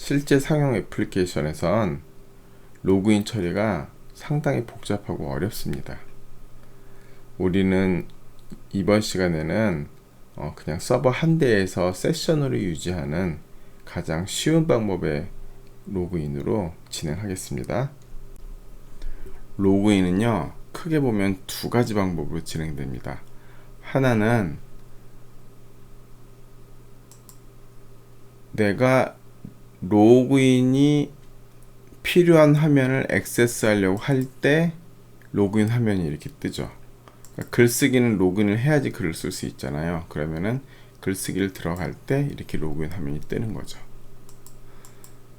실제 상용 애플리케이션에선 로그인 처리가 상당히 복잡하고 어렵습니다. 우리는 이번 시간에는 그냥 서버 한 대에서 세션으로 유지하는 가장 쉬운 방법의 로그인으로 진행하겠습니다. 로그인은요, 크게 보면 두 가지 방법으로 진행됩니다. 하나는 내가 로그인이 필요한 화면을 액세스하려고 할 때 로그인 화면이 이렇게 뜨죠. 그러니까 글쓰기는 로그인을 해야지 글을 쓸 수 있잖아요. 그러면은 글쓰기를 들어갈 때 이렇게 로그인 화면이 뜨는 거죠.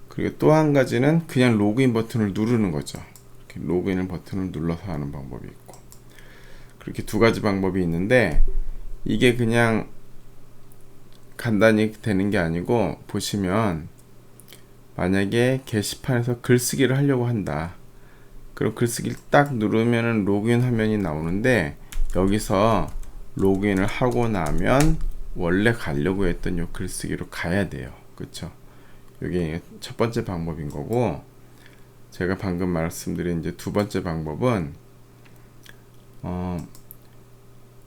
그리고 또 한 가지는 그냥 로그인 버튼을 누르는 거죠. 이렇게 로그인 버튼을 눌러서 하는 방법이 있고, 그렇게 두 가지 방법이 있는데, 이게 그냥 간단히 되는 게 아니고, 보시면 만약에 게시판에서 글쓰기를 하려고 한다. 그리고 글쓰기를 딱 누르면 로그인 화면이 나오는데, 여기서 로그인을 하고 나면 원래 가려고 했던 요 글쓰기로 가야 돼요. 그쵸? 이게 첫 번째 방법인 거고, 제가 방금 말씀드린 이제 두 번째 방법은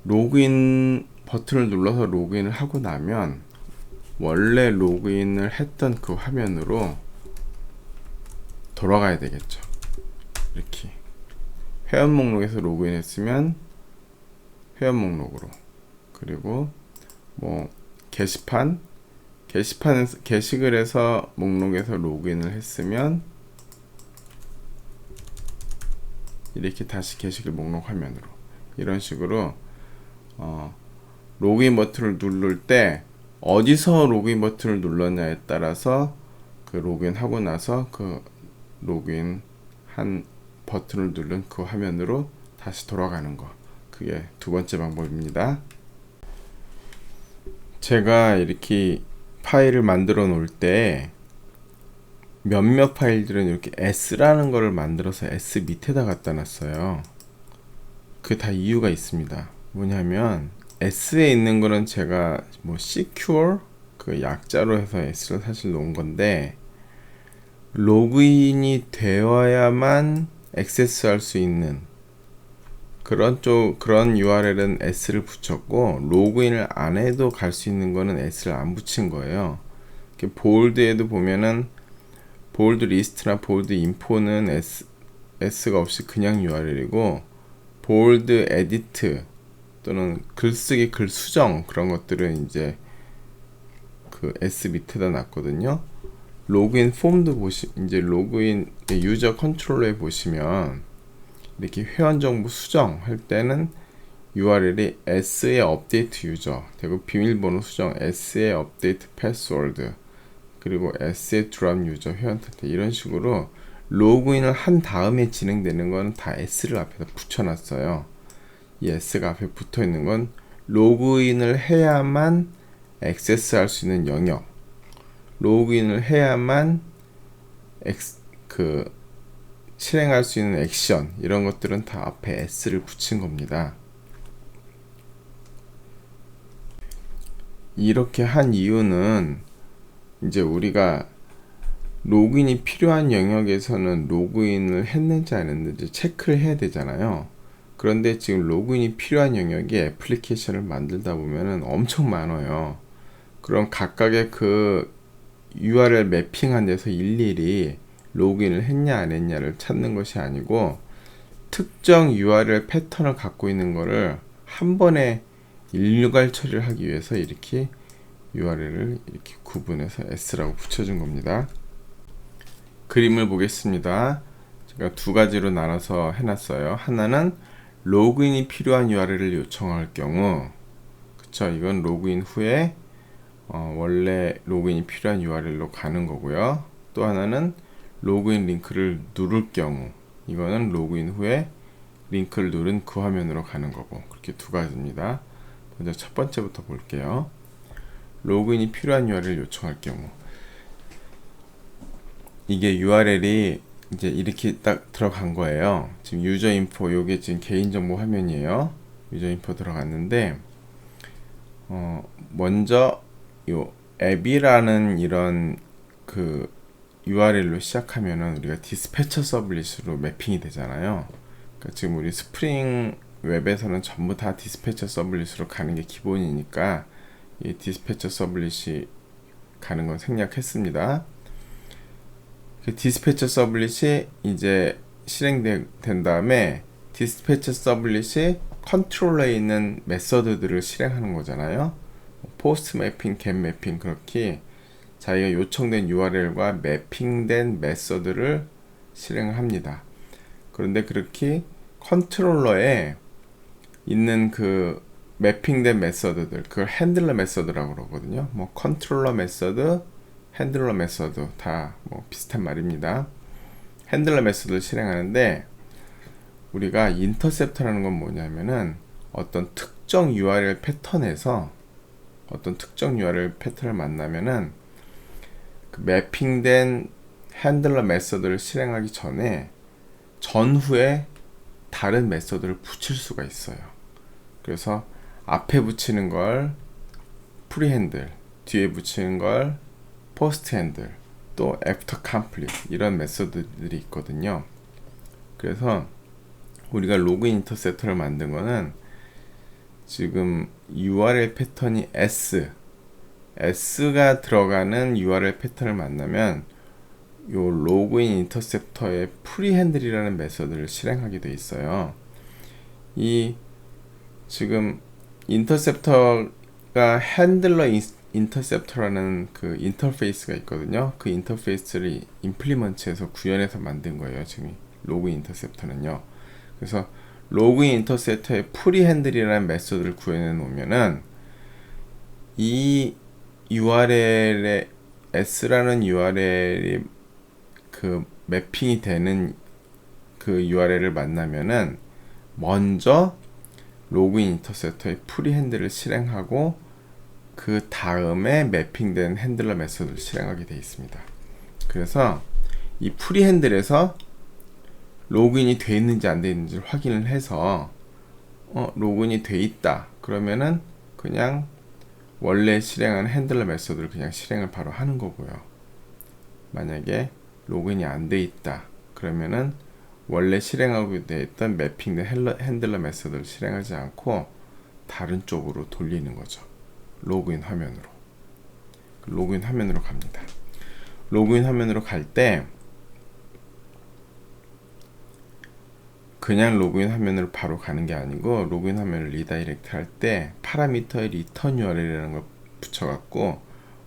로그인 버튼을 눌러서 로그인을 하고 나면 원래 로그인을 했던 그 화면으로 돌아가야 되겠죠. 이렇게 회원 목록에서 로그인 했으면 회원 목록으로, 그리고 뭐 게시글에서 목록에서 로그인을 했으면 이렇게 다시 게시글 목록 화면으로, 이런 식으로 로그인 버튼을 누를 때 어디서 로그인 버튼을 눌렀냐에 따라서 그 로그인 하고 나서 그 로그인 한 버튼을 누른 그 화면으로 다시 돌아가는 거, 그게 두 번째 방법입니다. 제가 이렇게 파일을 만들어 놓을 때 몇몇 파일들은 이렇게 S라는 거를 만들어서 S 밑에다 갖다 놨어요. 그게 다 이유가 있습니다. 뭐냐면 S에 있는 거는 제가 뭐 secure 그 약자로 해서 S를 사실 놓은 건데, 로그인이 되어야만 액세스할 수 있는 그런 URL은 S를 붙였고, 로그인을 안 해도 갈 수 있는 거는 S를 안 붙인 거예요. 볼드에도 보면은 볼드 리스트나 볼드 인포는 S가 없이 그냥 URL이고, 볼드 에디트 또는 글쓰기, 글 수정 그런 것들은 이제 그 S 밑에다 놨거든요. 로그인 폼도 이제 로그인 유저 컨트롤러에 보시면 이렇게 회원 정보 수정 할 때는 URL이 S의 업데이트 유저, 그리고 비밀번호 수정 S의 업데이트 패스워드, 그리고 S의 드랍 유저 회원 상태, 이런 식으로 로그인을 한 다음에 진행되는 건 다 S를 앞에다 붙여놨어요. 이 S가 앞에 붙어 있는 건 로그인을 해야만 액세스할 수 있는 영역, 로그인을 해야만 실행할 수 있는 액션, 이런 것들은 다 앞에 S를 붙인 겁니다. 이렇게 한 이유는 이제 우리가 로그인이 필요한 영역에서는 로그인을 했는지 안 했는지 체크를 해야 되잖아요. 그런데 지금 로그인이 필요한 영역에 애플리케이션을 만들다 보면은 엄청 많아요. 그럼 각각의 그 URL 매핑한 데서 일일이 로그인을 했냐 안 했냐를 찾는 것이 아니고, 특정 URL 패턴을 갖고 있는 거를 한 번에 일괄 처리를 하기 위해서 이렇게 URL을 이렇게 구분해서 S라고 붙여준 겁니다. 그림을 보겠습니다. 제가 두 가지로 나눠서 해놨어요. 하나는 로그인이 필요한 URL을 요청할 경우, 그쵸, 이건 로그인 후에 원래 로그인이 필요한 URL로 가는 거고요. 또 하나는 로그인 링크를 누를 경우, 이거는 로그인 후에 링크를 누른 그 화면으로 가는 거고, 그렇게 두 가지입니다. 먼저 첫 번째부터 볼게요. 로그인이 필요한 URL을 요청할 경우, 이게 URL이 이제 이렇게 딱 들어간 거예요. 지금 유저 인포, 요게 지금 개인정보 화면이에요. 유저 인포 들어갔는데, 먼저 요 앱이라는 이런 그 URL로 시작하면은 우리가 디스패처 서블릿으로 매핑이 되잖아요. 그러니까 지금 우리 스프링 웹에서는 전부 다 디스패처 서블릿으로 가는 게 기본이니까 이 디스패처 서블릿이 가는 건 생략했습니다. 그 디스패처 서블릿이 이제 실행된 다음에 디스패처 서블릿이 컨트롤러에 있는 메서드들을 실행하는 거잖아요. 포스트 매핑, 겟 매핑, 그렇게 자기가 요청된 URL과 매핑된 메서드를 실행을 합니다. 그런데 그렇게 컨트롤러에 있는 그 매핑된 메서드들, 그걸 핸들러 메서드라고 그러거든요. 뭐 컨트롤러 메서드, 핸들러 메서드 다 뭐 비슷한 말입니다. 핸들러 메서드를 실행하는데 우리가 인터셉터라는 건 뭐냐면은 어떤 특정 URL 패턴에서 어떤 특정 URL 패턴을 만나면은 그 매핑된 핸들러 메서드를 실행하기 전후에 다른 메서드를 붙일 수가 있어요. 그래서 앞에 붙이는 걸 프리핸들, 뒤에 붙이는 걸 포스트핸들, 또 애프터 컴플릿 이런 메서드들이 있거든요. 그래서 우리가 로그인 인터셉터를 만든 거는 지금 URL 패턴이 S가 들어가는 URL 패턴을 만나면 요 로그인 인터셉터의 프리핸들이라는 메서드를 실행하게 돼 있어요. 이 지금 인터셉터가 핸들러 인터셉터라는 그 인터페이스가 있거든요. 그 인터페이스를 임플리먼트해서 구현해서 만든 거예요. 지금 로그인 인터셉터는요. 그래서 로그인 인터셉터의 프리핸들이라는 메서드를 구현해 놓으면은 이 URL에 S라는 URL이 그 매핑이 되는 그 URL을 만나면은 먼저 로그인 인터셉터의 프리핸들을 실행하고 그 다음에 매핑된 핸들러 메서드를 실행하게 되어 있습니다. 그래서 이 프리핸들에서 로그인이 되어 있는지 안 되어 있는지 확인을 해서 로그인이 되어 있다 그러면은 그냥 원래 실행한 핸들러 메서드를 그냥 실행을 바로 하는 거고요. 만약에 로그인이 안 되어 있다 그러면은 원래 실행하고 되어 있던 매핑된 핸들러 메서드를 실행하지 않고 다른 쪽으로 돌리는 거죠. 로그인 화면으로 갑니다. 로그인 화면으로 갈 때 그냥 로그인 화면으로 바로 가는 게 아니고 로그인 화면을 리다이렉트 할 때 파라미터의 리턴 URL이라는 걸 붙여갖고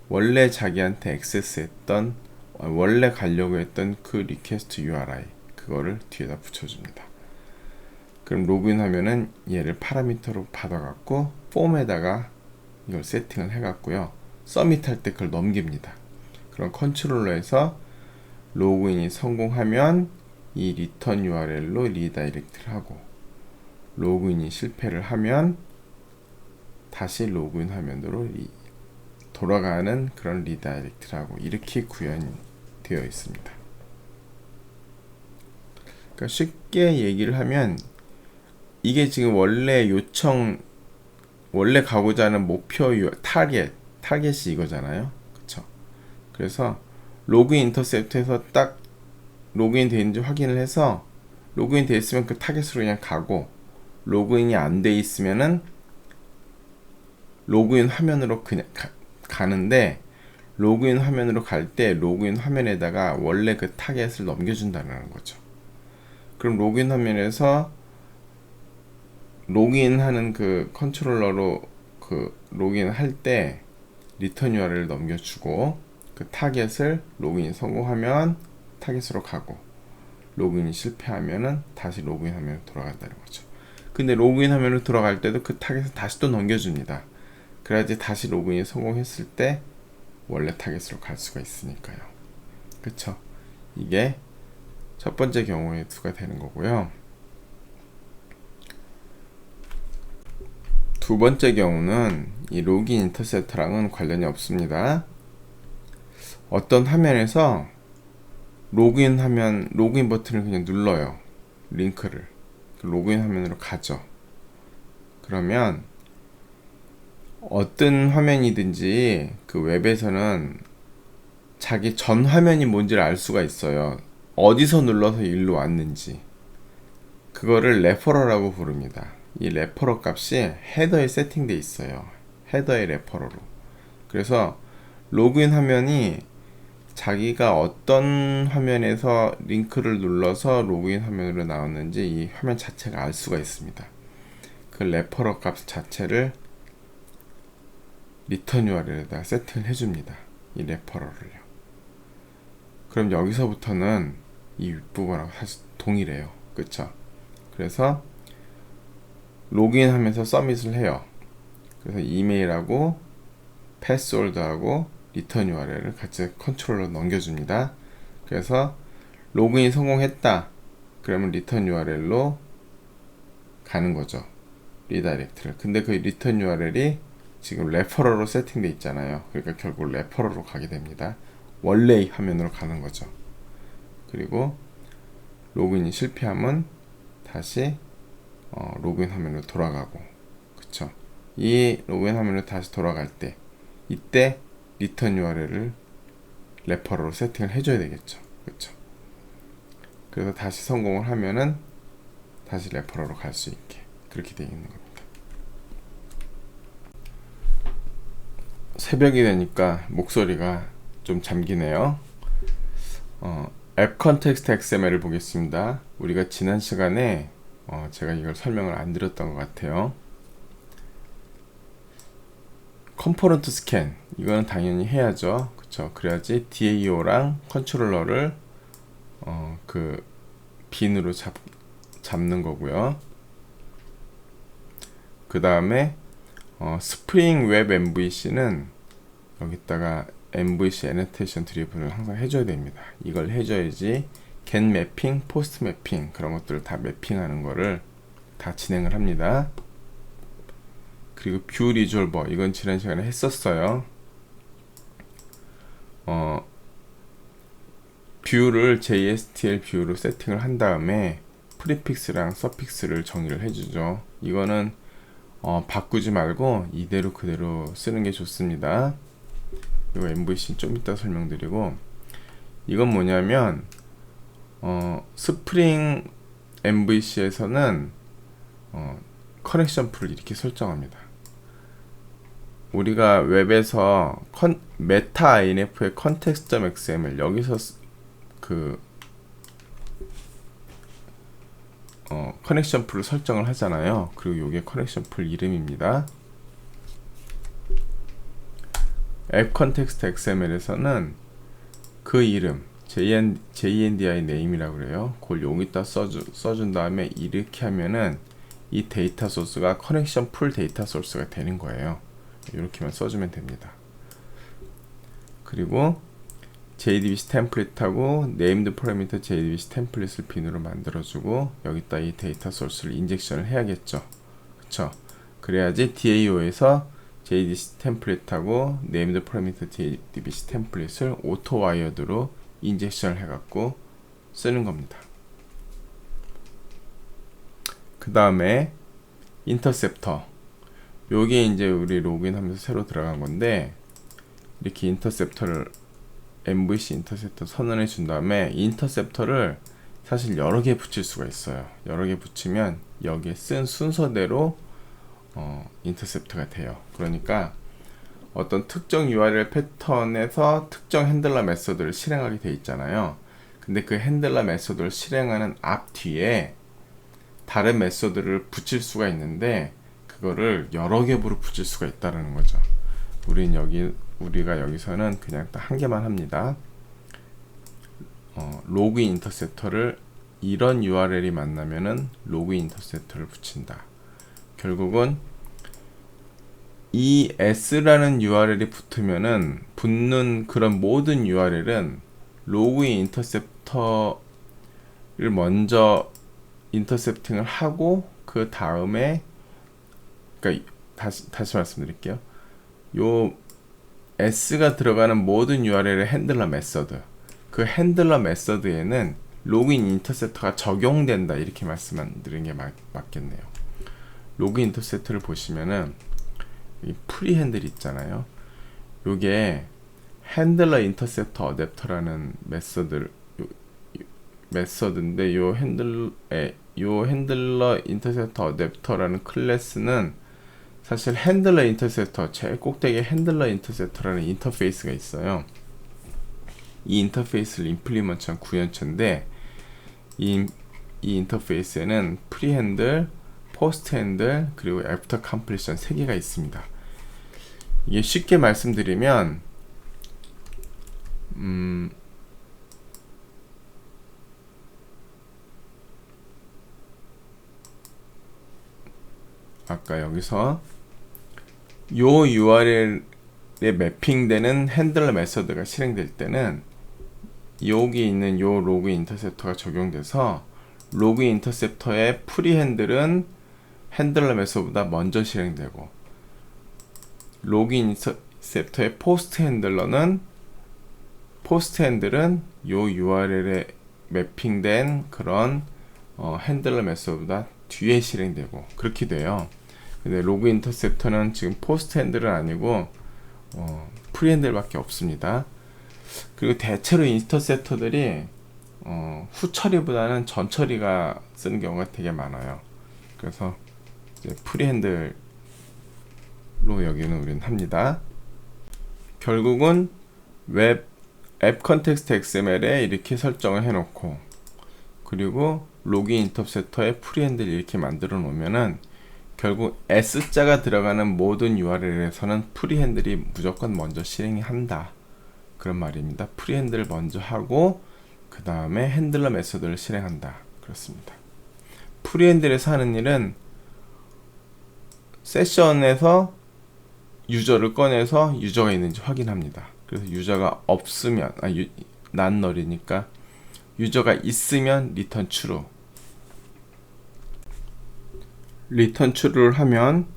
원래 자기한테 액세스했던 원래 가려고 했던 그 리퀘스트 URI 그거를 뒤에다 붙여줍니다. 그럼 로그인 하면은 얘를 파라미터로 받아갖고 폼에다가 이걸 세팅을 해갖고요. 서밋 할 때 그걸 넘깁니다. 그럼 컨트롤러에서 로그인이 성공하면 이 리턴 URL로 리다이렉트를 하고 로그인이 실패를 하면 다시 로그인 화면으로 돌아가는 그런 리다이렉트를 하고 이렇게 구현되어 있습니다. 그러니까 쉽게 얘기를 하면 이게 지금 원래 가고자 하는 목표 타겟이 이거잖아요. 그쵸? 그래서 로그인 인터셉트에서 딱 로그인 되어 있는지 확인을 해서 로그인 되어 있으면 그 타겟으로 그냥 가고 로그인이 안 되어 있으면은 로그인 화면으로 그냥 가는데 로그인 화면으로 갈 때 로그인 화면에다가 원래 그 타겟을 넘겨준다는 거죠. 그럼 로그인 화면에서 로그인하는 그 컨트롤러로 그 로그인 할 때 리턴 URL을 넘겨주고 그 타겟을 로그인 성공하면 타겟으로 가고 로그인이 실패하면은 다시 로그인 화면으로 돌아간다는 거죠. 근데 로그인 화면으로 돌아갈 때도 그 타겟을 다시 또 넘겨줍니다. 그래야지 다시 로그인이 성공했을 때 원래 타겟으로 갈 수가 있으니까요. 그쵸? 이게 첫 번째 경우의 수가 되는 거고요. 두 번째 경우는 이 로그인 인터셉터랑은 관련이 없습니다. 어떤 화면에서 로그인 버튼을 그냥 눌러요. 링크를. 로그인 화면으로 가죠. 그러면 어떤 화면이든지 그 웹에서는 자기 전 화면이 뭔지를 알 수가 있어요. 어디서 눌러서 일로 왔는지. 그거를 레퍼러라고 부릅니다. 이 레퍼러 값이 헤더에 세팅돼 있어요. 헤더의 레퍼러로. 그래서 로그인 화면이 자기가 어떤 화면에서 링크를 눌러서 로그인 화면으로 나왔는지 이 화면 자체가 알 수가 있습니다. 그 레퍼러 값 자체를 리턴 URL에다 세팅을 해줍니다. 이 레퍼러를요. 그럼 여기서부터는 이 윗부분하고 사실 동일해요. 그쵸? 그래서 로그인 하면서 서밋을 해요. 그래서 이메일하고 패스워드하고 리턴 URL을 같이 컨트롤러 넘겨줍니다. 그래서 로그인 성공했다. 그러면 리턴 URL로 가는 거죠. 리다이렉트를. 근데 그 리턴 URL이 지금 레퍼러로 세팅돼 있잖아요. 그러니까 결국 레퍼러로 가게 됩니다. 원래의 화면으로 가는 거죠. 그리고 로그인이 실패하면 다시 로그인 화면으로 돌아가고, 그쵸? 이 로그인 화면으로 다시 돌아갈 때 이때 리턴 URL을 레퍼러로 세팅을 해줘야 되겠죠. 그쵸? 그래서 다시 성공을 하면은 다시 레퍼러로 갈 수 있게 그렇게 되어 있는 겁니다. 새벽이 되니까 목소리가 좀 잠기네요. 앱 컨텍스트 XML을 보겠습니다. 우리가 지난 시간에 제가 이걸 설명을 안 드렸던 것 같아요. 컴포넌트 스캔 이거는 당연히 해야죠. 그쵸? 그래야지 DAO랑 컨트롤러를 그 빈으로 잡는 거고요. 그 다음에 스프링 웹 MVC는 여기다가 MVC 애노테이션 드리븐을 항상 해줘야 됩니다. 이걸 해줘야지 get 매핑, 포스트 매핑 그런 것들을 다 매핑하는 거를 다 진행을 합니다. 그리고 뷰 리졸버 이건 지난 시간에 했었어요. 뷰를 JSTL 뷰로 세팅을 한 다음에 프리픽스랑 서픽스를 정의를 해주죠. 이거는 바꾸지 말고 이대로 그대로 쓰는 게 좋습니다. 이거 MVC 좀 이따 설명드리고, 이건 뭐냐면 스프링 MVC에서는 커넥션 풀을 이렇게 설정합니다. 우리가 웹에서 메타 INF의 context.xml 여기서 커넥션 풀을 설정을 하잖아요. 그리고 이게 커넥션 풀 이름입니다. 앱 컨텍스트 XML에서는 그 이름 JNDI name이라고 그래요. 그걸 여기다 써준 다음에 이렇게 하면은 이 데이터 소스가 커넥션 풀 데이터 소스가 되는 거예요. 이렇게만 써주면 됩니다. 그리고 JDBC 템플릿하고 named parameter JDBC 템플릿을 빈으로 만들어주고 여기다 이 데이터 소스를 인젝션을 해야겠죠. 그쵸? 그래야지 DAO에서 JDBC 템플릿하고 named parameter JDBC 템플릿을 오토 와이어드로 인젝션을 해갖고 쓰는 겁니다. 그 다음에 인터셉터. 요게 이제 우리 로그인 하면서 새로 들어간 건데, 이렇게 인터셉터를 MVC 인터셉터 선언해 준 다음에 인터셉터를 사실 여러 개 붙일 수가 있어요. 여러 개 붙이면 여기에 쓴 순서대로 인터셉터가 돼요. 그러니까 어떤 특정 URL 패턴에서 특정 핸들러 메소드를 실행하게 돼 있잖아요. 근데 그 핸들러 메소드를 실행하는 앞 뒤에 다른 메소드를 붙일 수가 있는데 그거를 여러 겹으로 붙일 수가 있다는 거죠. 우리가 여기서는 그냥 딱 한 개만 합니다. 로그인 인터셉터를 이런 URL이 만나면은 로그인 인터셉터를 붙인다. 결국은 이 s라는 URL이 붙는 그런 모든 URL은 로그인 인터셉터를 먼저 인터셉팅을 하고 그 다음에, 그러니까 다시 말씀드릴게요. 요 s가 들어가는 모든 URL의 핸들러 메서드, 그 핸들러 메서드에는 로그인 인터셉터가 적용된다 이렇게 말씀드리는 게 맞겠네요. 로그인 인터셉터를 보시면은 이 프리 핸들 있잖아요. 요게 핸들러 인터셉터 어댑터라는 메서드인데 요 핸들러 인터셉터 어댑터라는 클래스는 사실 핸들러 인터셉터 제일 꼭대기에 핸들러 인터셉터라는 인터페이스가 있어요. 이 인터페이스를 임플리먼트한 구현체인데 이 인터페이스에는 프리핸들, 포스트핸들 그리고 애프터 컴플리션 3개가 있습니다. 이게 쉽게 말씀드리면 아까 여기서 요 URL에 매핑되는 핸들러 메서드가 실행될 때는 여기 있는 요 로그 인터셉터가 적용돼서 로그 인터셉터의 프리핸들은 핸들러 메서드보다 먼저 실행되고 로그 인터셉터의 포스트 핸들은 요 URL에 매핑된 그런 핸들러 메서드보다 뒤에 실행되고 그렇게 돼요. 근데 로그 인터셉터는 지금 포스트 핸들은 아니고 프리핸들 밖에 없습니다. 그리고 대체로 인터셉터들이 후 처리보다는 전 처리가 쓰는 경우가 되게 많아요. 그래서 이제 프리핸들로 여기는 우리는 합니다. 결국은 앱 컨텍스트 XML에 이렇게 설정을 해놓고 그리고 로그 인터셉터에 프리핸들 이렇게 만들어 놓으면은 결국 S자가 들어가는 모든 URL에서는 프리핸들이 무조건 먼저 실행이 한다. 그런 말입니다. 프리핸들을 먼저 하고 그 다음에 핸들러 메서드를 실행한다. 그렇습니다. 프리핸들에서 하는 일은 세션에서 유저를 꺼내서 유저가 있는지 확인합니다. 그래서 유저가 없으면 not null이니까 유저가 있으면 return true. 리턴 true를 하면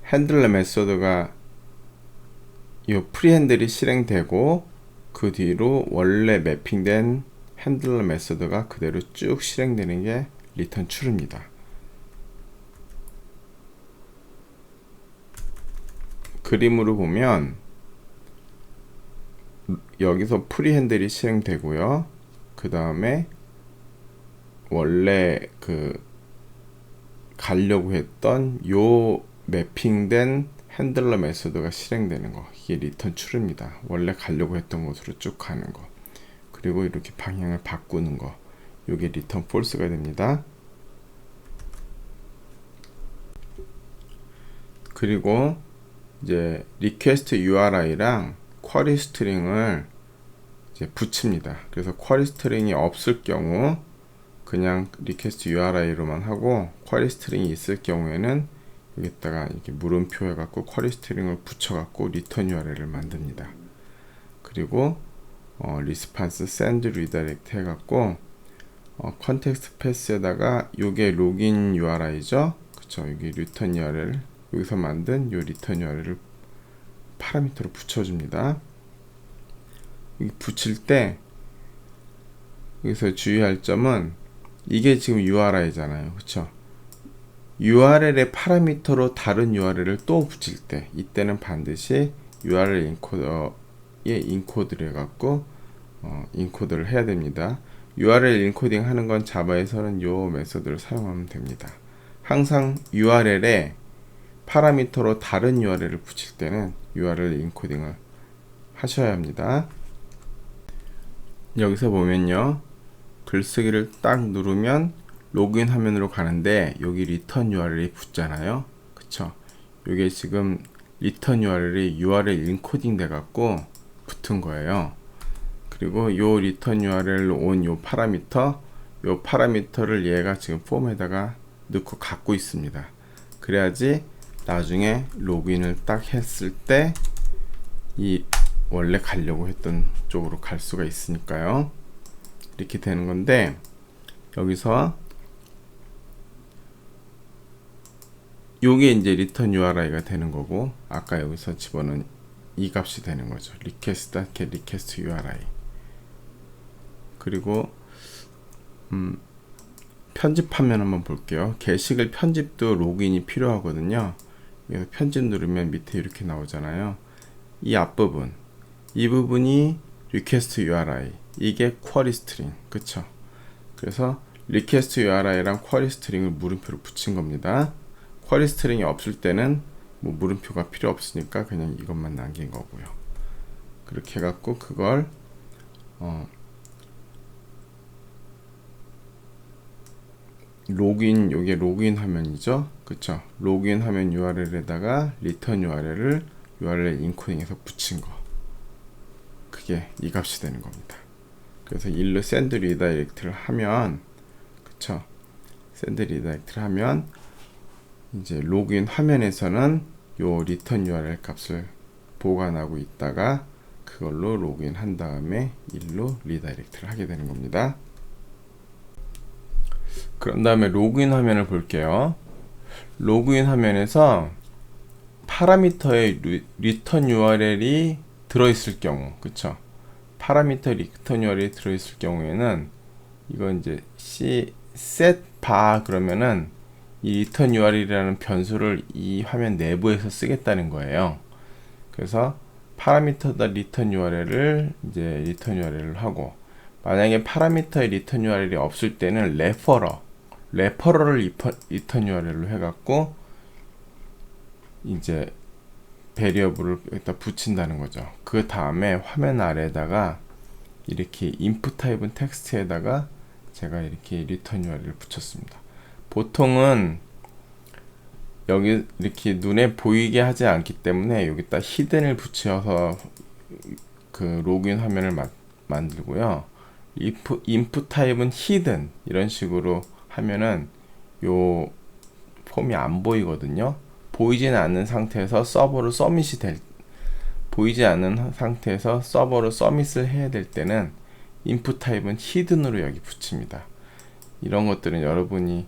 핸들러 메서드가 이 프리핸들이 실행되고 그 뒤로 원래 매핑된 핸들러 메서드가 그대로 쭉 실행되는 게 리턴 true입니다. 그림으로 보면 여기서 프리핸들이 실행되고요. 그 다음에 원래 가려고 했던 요 매핑된 핸들러 메서드가 실행되는 거, 이게 리턴 true입니다. 원래 가려고 했던 곳으로 쭉 가는 거, 그리고 이렇게 방향을 바꾸는 거, 요게 리턴 false가 됩니다. 그리고 이제 request URI랑 query string을 이제 붙입니다. 그래서 query string이 없을 경우 그냥 request URI로만 하고 query string이 있을 경우에는 여기다가 이렇게 물음표 해갖고 query string을 붙여갖고 return URL을 만듭니다. 그리고 response send redirect 해갖고 context pass에다가 요게 login URI죠. 그쵸? 여기 return URL 여기서 만든 요 return URL을 파라미터로 붙여줍니다. 여기 붙일 때 여기서 주의할 점은 이게 지금 URI잖아요. 그쵸? URL의 파라미터로 다른 URL을 또 붙일 때 이때는 반드시 URL 인코더에 인코드를 해갖고 인코드를 해야 됩니다. URL 인코딩 하는 건 자바에서는 요 메서드를 사용하면 됩니다. 항상 URL에 파라미터로 다른 URL을 붙일 때는 URL 인코딩을 하셔야 합니다. 여기서 보면요, 글쓰기를 딱 누르면 로그인 화면으로 가는데 여기 리턴 URL이 붙잖아요. 그쵸? 이게 지금 리턴 URL이 URL 인코딩 돼 갖고 붙은 거예요. 그리고 요 리턴 URL로 온 요 파라미터를 얘가 지금 폼에다가 넣고 갖고 있습니다. 그래야지 나중에 로그인을 딱 했을 때 이 원래 가려고 했던 쪽으로 갈 수가 있으니까요. 이렇게 되는 건데, 여기서 요게 이제 return URI가 되는 거고, 아까 여기서 집어넣은 이 값이 되는 거죠. request URI. 그리고 편집하면 한번 볼게요. 게시글 편집도 로그인이 필요하거든요. 그래서 편집 누르면 밑에 이렇게 나오잖아요. 이 앞부분, 이 부분이 request URI, 이게 쿼리 스트링, 그쵸? 그래서 request URI랑 쿼리 스트링을 물음표로 붙인 겁니다. 쿼리 스트링이 없을 때는 뭐 물음표가 필요 없으니까 그냥 이것만 남긴 거고요. 그렇게 해갖고 그걸 로그인, 요게 로그인 화면이죠. 그쵸? 로그인 화면 URL에다가 return URL을 URL 인코딩해서 붙인 거. 그게 이 값이 되는 겁니다. 그래서 일로 send redirect를 하면, 그쵸? send redirect를 하면, 이제 로그인 화면에서는 요 return URL 값을 보관하고 있다가 그걸로 로그인 한 다음에 일로 리다이렉트를 하게 되는 겁니다. 그런 다음에 로그인 화면을 볼게요. 로그인 화면에서 파라미터의 리턴 URL이 들어있을 경우, 그쵸? 파라미터 리턴 URL이 들어있을 경우에는 이거 이제 set bar 그러면은 이 리턴 URL이라는 변수를 이 화면 내부에서 쓰겠다는 거예요. 그래서 파라미터다 리턴 URL을 이제 리턴 URL을 하고, 만약에 파라미터의 리턴 URL이 없을 때는 레퍼러를 리턴 URL로 해갖고 이제 베리어블을 여기다 붙인다는 거죠. 그 다음에 화면 아래에다가 이렇게 인풋 타입은 텍스트에다가 제가 이렇게 리턴 URL을 붙였습니다. 보통은 여기 이렇게 눈에 보이게 하지 않기 때문에 여기다 히든을 붙여서 그 로그인 화면을 만들고요. 인풋 타입은 히든 이런 식으로 하면은 요 폼이 안 보이거든요. 보이지는 않는 상태에서 서버로 서밋을 해야 될 때는 인풋 타입은 히든으로 여기 붙입니다. 이런 것들은 여러분이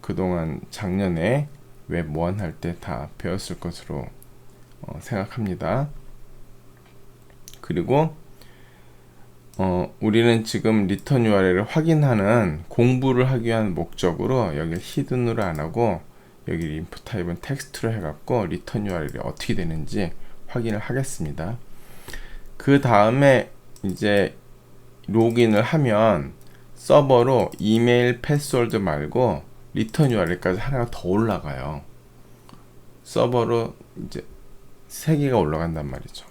그동안 작년에 웹 모안 할 때 다 배웠을 것으로 생각합니다. 그리고 우리는 지금 리턴 URL을 확인하는 공부를 하기 위한 목적으로 여기 히든으로 안 하고 여기 인풋 타입은 텍스트로 해갖고 리턴 URL이 어떻게 되는지 확인을 하겠습니다. 그 다음에 이제 로그인을 하면 서버로 이메일 패스워드 말고 리턴 URL까지 하나가 더 올라가요. 서버로 이제 3개가 올라간단 말이죠.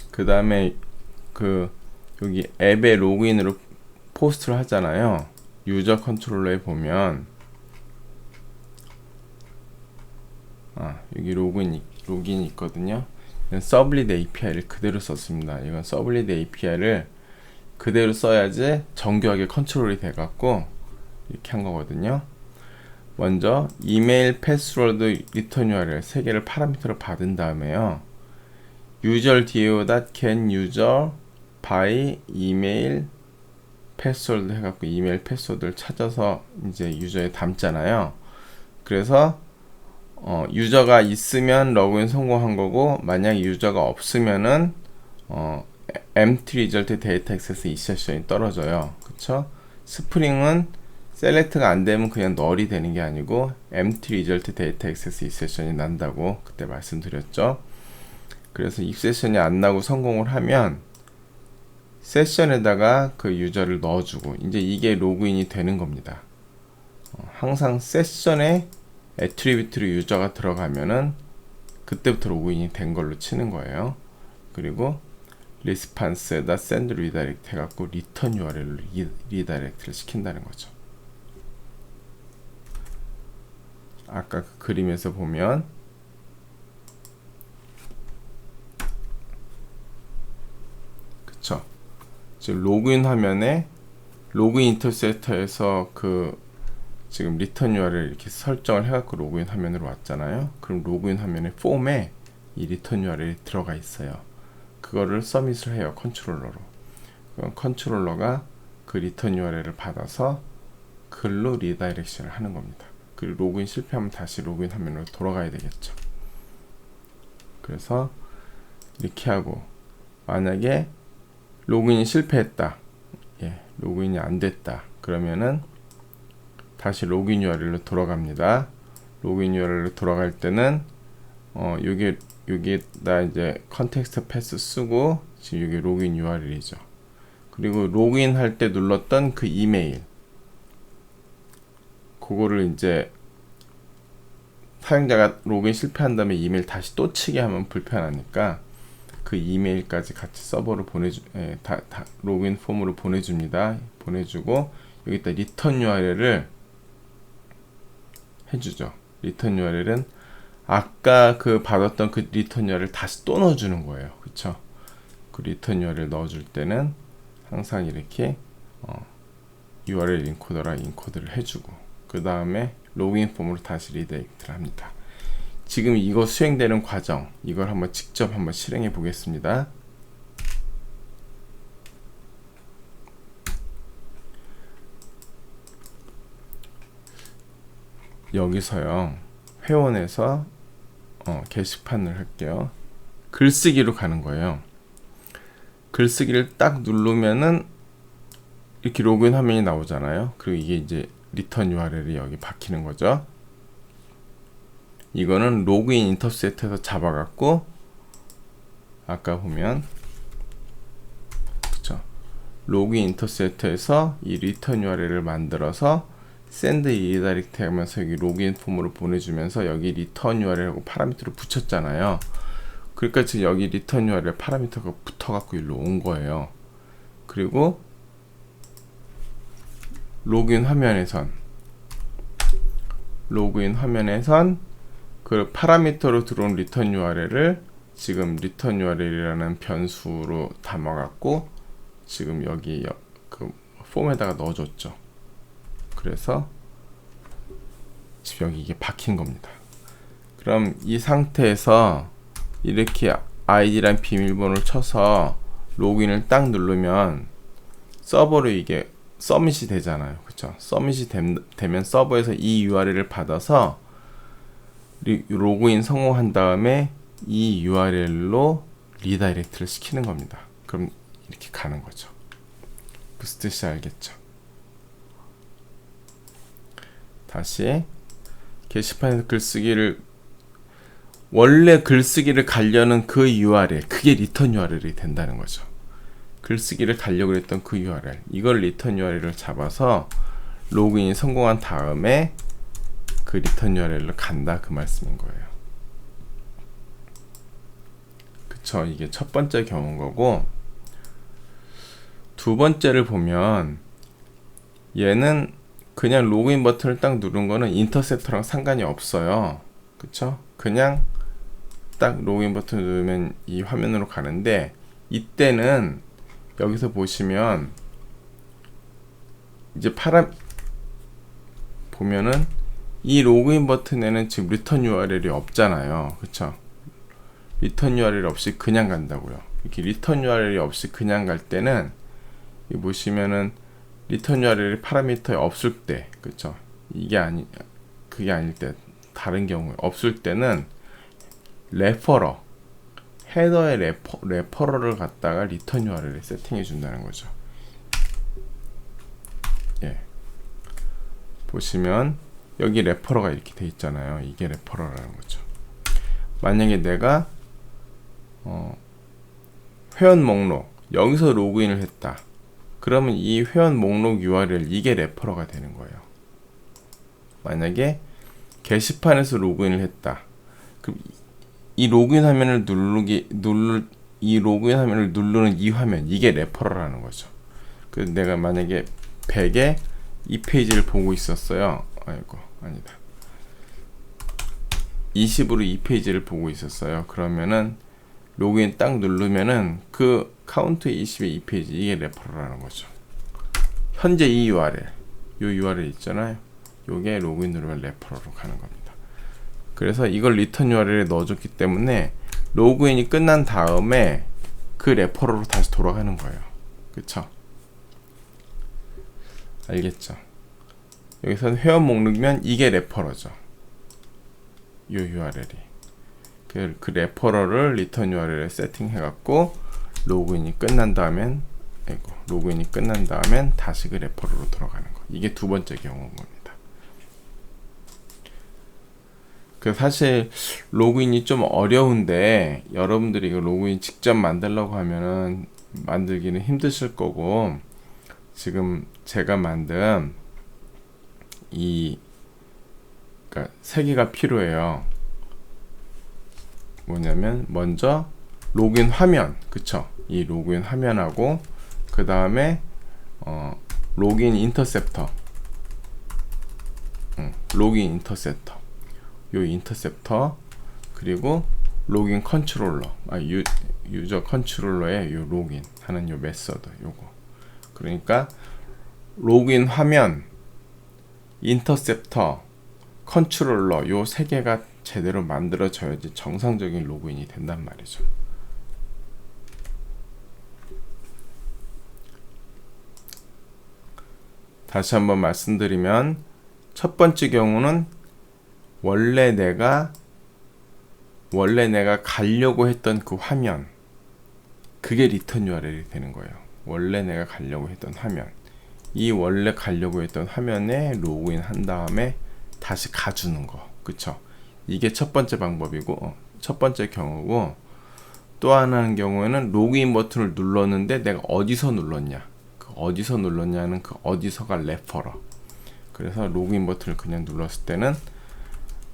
그 다음에 여기 앱에 로그인으로 포스트를 하잖아요. 유저 컨트롤러에 보면 여기 로그인이 있거든요. 서블릿 API를 그대로 썼습니다. 이건 서블릿 API를 그대로 써야지 정교하게 컨트롤이 돼갖고 이렇게 한 거거든요. 먼저 이메일 패스워드 리턴 URL 3개를 파라미터로 받은 다음에요. user do.get user by email 패스워드 해갖고 이메일 패스워드를 찾아서 이제 유저에 담잖아요. 그래서 유저가 있으면 로그인 성공한 거고, 만약 유저가 없으면은 empty result data access insertion이 떨어져요. 그쵸? 스프링은 셀렉트가 안 되면 그냥 널이 되는 게 아니고 empty result data access insertion이 난다고 그때 말씀드렸죠. 그래서 if 세션이 안 나고 성공을 하면 세션에다가 그 유저를 넣어주고 이제 이게 로그인이 되는 겁니다. 항상 세션에 애트리뷰트로 유저가 들어가면은 그때부터 로그인이 된 걸로 치는 거예요. 그리고 리스판스에다 send redirect 해갖고 리턴 URL로 리다이렉트를 시킨다는 거죠. 아까 그 그림에서 보면 그쵸? 지금 로그인 화면에 로그인 인터셉터에서 지금 리턴 URL 이렇게 설정을 해갖고 로그인 화면으로 왔잖아요. 그럼 로그인 화면의 폼에 이 리턴 URL이 들어가 있어요. 그거를 서밋을 해요. 컨트롤러로. 그럼 컨트롤러가 그 리턴 URL을 받아서 글로 리다이렉션을 하는 겁니다. 그리고 로그인 실패하면 다시 로그인 화면으로 돌아가야 되겠죠. 그래서 이렇게 하고, 만약에 로그인이 실패했다, 로그인이 안 됐다, 그러면은 다시 로그인 URL로 돌아갑니다. 로그인 URL로 돌아갈 때는 요게 여기에다 이제 컨텍스트 패스 쓰고 지금 여기 로그인 URL이죠. 그리고 로그인 할 때 눌렀던 그 이메일, 그거를 이제 사용자가 로그인 실패한 다음에 이메일 다시 또 치게 하면 불편하니까 그 이메일까지 같이 서버로 로그인 폼으로 보내줍니다. 보내주고 여기다 리턴 URL을 해주죠. 리턴 URL은 아까 그 받았던 그 리턴 URL 다시 또 넣어주는 거예요. 그쵸? 그 리턴 URL 넣어줄 때는 항상 이렇게 URL 인코더랑 인코드를 해주고 그 다음에 로그인 폼으로 다시 리다이렉트를 합니다. 지금 이거 수행되는 과정, 이걸 한번 직접 한번 실행해 보겠습니다. 여기서요, 회원에서 게시판을 할게요. 글쓰기로 가는 거예요. 글쓰기를 딱 누르면은 이렇게 로그인 화면이 나오잖아요. 그리고 이게 이제 리턴 URL이 여기 박히는 거죠. 이거는 로그인 인터셉트에서 잡아갖고 아까 보면 그쵸? 로그인 인터셉트에서 이 리턴 URL을 만들어서 샌드 리다이렉트 하면서 여기 로그인 폼으로 보내주면서 여기 리턴 URL하고 파라미터를 붙였잖아요. 그러니까 지금 여기 리턴 URL 파라미터가 붙어갖고 일로 온 거예요. 그리고 로그인 화면에선 그 파라미터로 들어온 리턴 URL을 지금 리턴 URL이라는 변수로 담아갖고 지금 여기 그 폼에다가 넣어줬죠. 그래서 지금 여기 이게 박힌 겁니다. 그럼 이 상태에서 이렇게 아이디란 비밀번호를 쳐서 로그인을 딱 누르면 서버로 이게 서밋이 되잖아요. 그쵸? 서밋이 되면 서버에서 이 URL을 받아서 로그인 성공한 다음에 이 URL로 리다이렉트를 시키는 겁니다. 그럼 이렇게 가는 거죠. 무슨 뜻인지 알겠죠? 다시 게시판에서 원래 글쓰기를 가려는 그 URL, 그게 리턴 URL이 된다는 거죠. 글쓰기를 가려고 했던 그 URL, 이걸 리턴 URL을 잡아서 로그인이 성공한 다음에 그 리턴 URL로 간다, 그 말씀인 거예요. 그쵸? 이게 첫 번째 경우인 거고, 두 번째를 보면 얘는 그냥 로그인 버튼을 딱 누른 거는 인터셉터랑 상관이 없어요. 그쵸? 그냥 딱 로그인 버튼을 누르면 이 화면으로 가는데, 이때는 여기서 보시면 이제 보면은 이 로그인 버튼에는 지금 리턴 URL이 없잖아요. 그쵸? 리턴 URL 없이 그냥 간다고요. 이렇게 리턴 URL이 없이 그냥 갈 때는 여기 보시면은 리턴 URL이 파라미터에 없을 때, 그쵸? 그게 아닐 때, 다른 경우에 없을 때는 헤더의 레퍼러를 갖다가 리턴 URL에 세팅해 준다는 거죠. 예. 보시면 여기 레퍼러가 이렇게 돼 있잖아요. 이게 레퍼러라는 거죠. 만약에 내가 회원 목록 여기서 로그인을 했다. 그러면 이 회원 목록 URL, 이게 레퍼러가 되는 거예요. 만약에 게시판에서 로그인을 했다. 그럼 이 로그인 화면을 누르는 이 화면, 이게 레퍼러라는 거죠. 그래서 내가 만약에 100에 이 페이지를 보고 있었어요. 아이고, 아니다. 20으로 이 페이지를 보고 있었어요. 그러면은 로그인 딱 누르면은 그 카운트 20의 이 페이지, 이게 레퍼러라는 거죠. 현재 이 URL, 요 URL 있잖아요. 요게 로그인 누르면 레퍼러로 가는 겁니다. 그래서 이걸 리턴 URL에 넣어줬기 때문에 로그인이 끝난 다음에 그 레퍼러로 다시 돌아가는 거예요. 그쵸? 알겠죠? 여기서는 회원 목록이면 이게 레퍼러죠. 요 URL이. 그 레퍼러를 리턴 URL에 세팅해갖고 로그인이 끝난 다음엔 다시 그 레퍼러로 돌아가는 거. 이게 두 번째 경우인 겁니다. 그 사실 로그인이 좀 어려운데 여러분들이 이거 로그인 직접 만들려고 하면은 만들기는 힘드실 거고, 지금 제가 만든 이 그러니까 세 개가 필요해요. 뭐냐면 먼저 로그인 화면, 그쵸? 이 로그인 화면하고 그 다음에 로그인 인터셉터, 로그인 인터셉터, 요 인터셉터, 그리고 로그인 컨트롤러, 유저 컨트롤러의 요 로그인 하는 요 메서드, 요거. 그러니까 로그인 화면, 인터셉터, 컨트롤러 요 세 개가 제대로 만들어져야지 정상적인 로그인이 된단 말이죠. 다시 한번 말씀드리면, 첫 번째 경우는 원래 내가 가려고 했던 그 화면, 그게 리턴 URL이 되는 거예요. 원래 내가 가려고 했던 화면, 이 원래 가려고 했던 화면에 로그인 한 다음에 다시 가주는 거, 그쵸? 이게 첫 번째 방법이고, 첫 번째 경우고, 또 하나는 경우에는 로그인 버튼을 눌렀는데 내가 어디서 눌렀냐, 그 어디서 눌렀냐는 그 어디서가 레퍼러. 그래서 로그인 버튼을 그냥 눌렀을 때는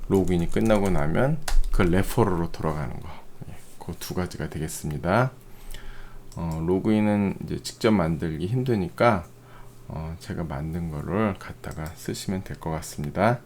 로그인이 끝나고 나면 그 레퍼러로 돌아가는 거, 그 두 가지가 되겠습니다. 로그인은 이제 직접 만들기 힘드니까 제가 만든 거를 갖다가 쓰시면 될 것 같습니다.